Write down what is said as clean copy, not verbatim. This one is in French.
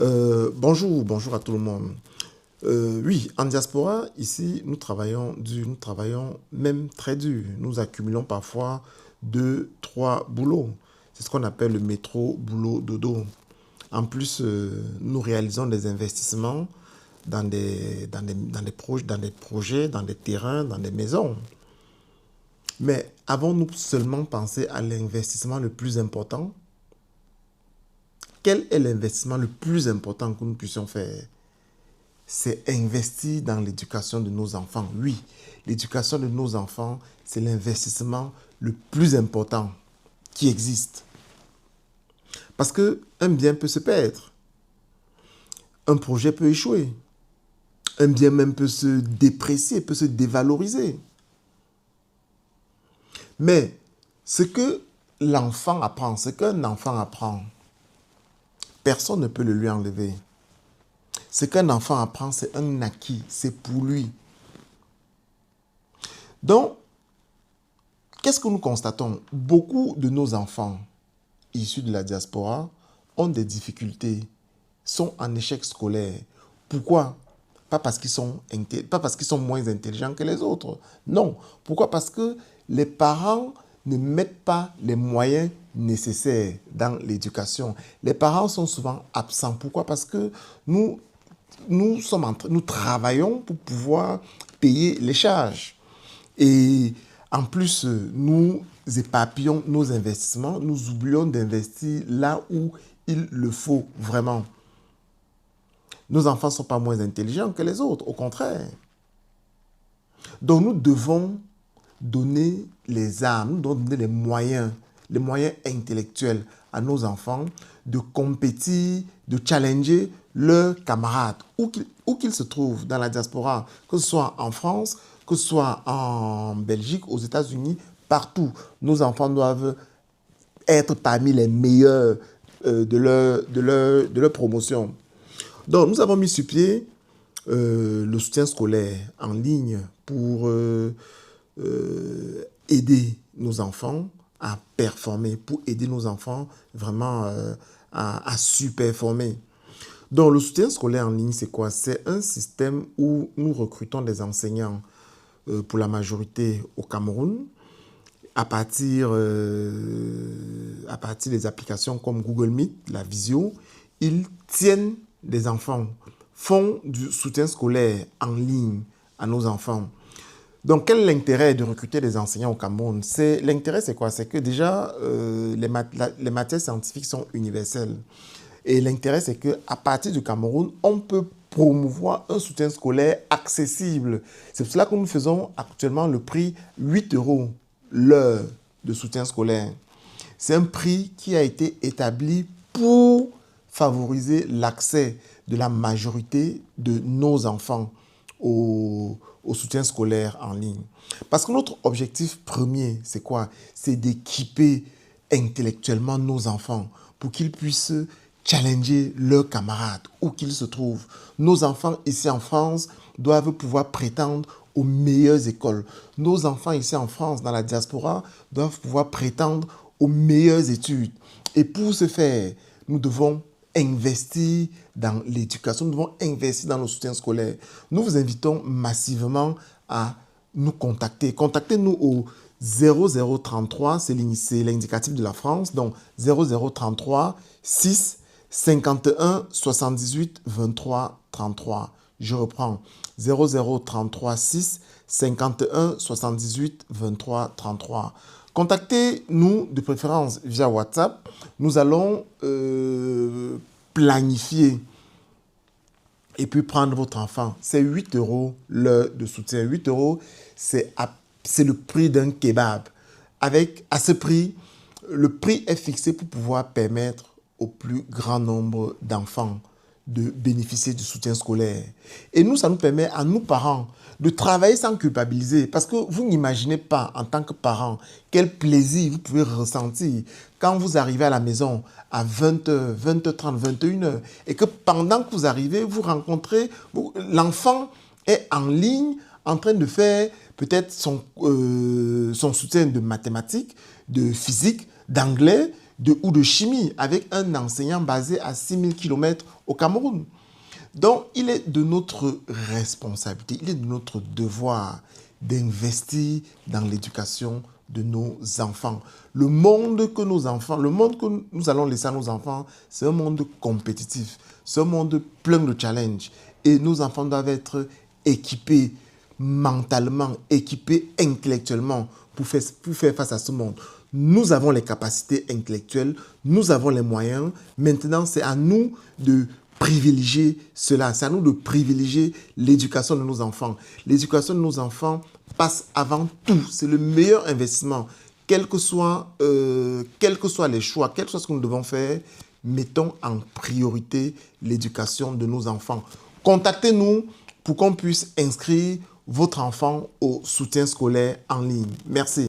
Bonjour à tout le monde. Oui, en diaspora, ici, nous travaillons dur, nous travaillons même très dur. Nous accumulons parfois deux, trois boulots. C'est ce qu'on appelle le métro, boulot, dodo. En plus, nous réalisons des investissements dans des projets, dans des terrains, dans des maisons. Mais avons-nous seulement pensé à l'investissement le plus important? Quel est l'investissement le plus important que nous puissions faire? C'est investir dans l'éducation de nos enfants. Oui, l'éducation de nos enfants, c'est l'investissement le plus important qui existe. Parce qu'un bien peut se perdre, un projet peut échouer, un bien même peut se déprécier, peut se dévaloriser. Mais ce que l'enfant apprend, ce qu'un enfant apprend, personne ne peut le lui enlever. Ce qu'un enfant apprend, c'est un acquis, c'est pour lui. Donc, qu'est-ce que nous constatons? Beaucoup de nos enfants issus de la diaspora ont des difficultés, sont en échec scolaire. Pourquoi? Pas parce qu'ils sont moins intelligents que les autres. Non. Pourquoi? Parce que les parents ne mettent pas les moyens nécessaires dans l'éducation. Les parents sont souvent absents. Pourquoi? Parce que nous travaillons pour pouvoir payer les charges. Et en plus, nous éparpillons nos investissements, nous oublions d'investir là où il le faut vraiment. Nos enfants ne sont pas moins intelligents que les autres, au contraire. Donc nous devons donner les armes, nous devons donner les moyens intellectuels à nos enfants de compétir, de challenger leurs camarades, où qu'ils se trouvent dans la diaspora, que ce soit en France, que ce soit en Belgique, aux États-Unis, partout. Nos enfants doivent être parmi les meilleurs de leur promotion. Donc, nous avons mis sur pied le soutien scolaire en ligne pour aider nos enfants à performer, pour aider nos enfants vraiment à surperformer. Donc, le soutien scolaire en ligne, c'est quoi? C'est un système où nous recrutons des enseignants pour la majorité au Cameroun à partir des applications comme Google Meet, la visio. Ils tiennent des enfants, font du soutien scolaire en ligne à nos enfants. Donc, quel est l'intérêt de recruter des enseignants au Cameroun? L'intérêt, c'est quoi? C'est que déjà, les matières scientifiques sont universelles. Et l'intérêt, c'est qu'à partir du Cameroun, on peut promouvoir un soutien scolaire accessible. C'est pour cela que nous faisons actuellement le prix 8 € l'heure de soutien scolaire. C'est un prix qui a été établi pour favoriser l'accès de la majorité de nos enfants au soutien scolaire en ligne. Parce que notre objectif premier, c'est quoi? C'est d'équiper intellectuellement nos enfants pour qu'ils puissent challenger leurs camarades, où qu'ils se trouvent. Nos enfants ici en France doivent pouvoir prétendre aux meilleures écoles. Nos enfants ici en France, dans la diaspora, doivent pouvoir prétendre aux meilleures études. Et pour ce faire, nous devons investir dans l'éducation, nous devons investir dans le soutien scolaire. Nous vous invitons massivement à nous contacter. Contactez-nous au 0033, c'est l'indicatif de la France, donc 0033 6 51 78 23 33. Je reprends 0033 6 51 78 23 33. Contactez-nous de préférence via WhatsApp. Nous allons planifier et puis prendre votre enfant. C'est 8 € l'heure de soutien. 8 €, c'est le prix d'un kebab. À ce prix, le prix est fixé pour pouvoir permettre au plus grand nombre d'enfants de bénéficier du soutien scolaire. Et nous, ça nous permet à nous, parents, de travailler sans culpabiliser. Parce que vous n'imaginez pas, en tant que parent, quel plaisir vous pouvez ressentir quand vous arrivez à la maison à 20h, 20h30, 21h, et que pendant que vous arrivez, vous rencontrez, l'enfant est en ligne, en train de faire peut-être son soutien de mathématiques, de physique, d'anglais, ou de chimie avec un enseignant basé à 6000 km au Cameroun. Donc, il est de notre responsabilité, il est de notre devoir d'investir dans l'éducation de nos enfants. Le monde que nous allons laisser à nos enfants, c'est un monde compétitif, c'est un monde plein de challenges. Et nos enfants doivent être équipés mentalement, équipés intellectuellement pour faire face à ce monde. Nous avons les capacités intellectuelles, nous avons les moyens. Maintenant, c'est à nous de privilégier cela. C'est à nous de privilégier l'éducation de nos enfants. L'éducation de nos enfants passe avant tout. C'est le meilleur investissement. Quels que soient les choix, quel que soit ce que nous devons faire, mettons en priorité l'éducation de nos enfants. Contactez-nous pour qu'on puisse inscrire votre enfant au soutien scolaire en ligne. Merci.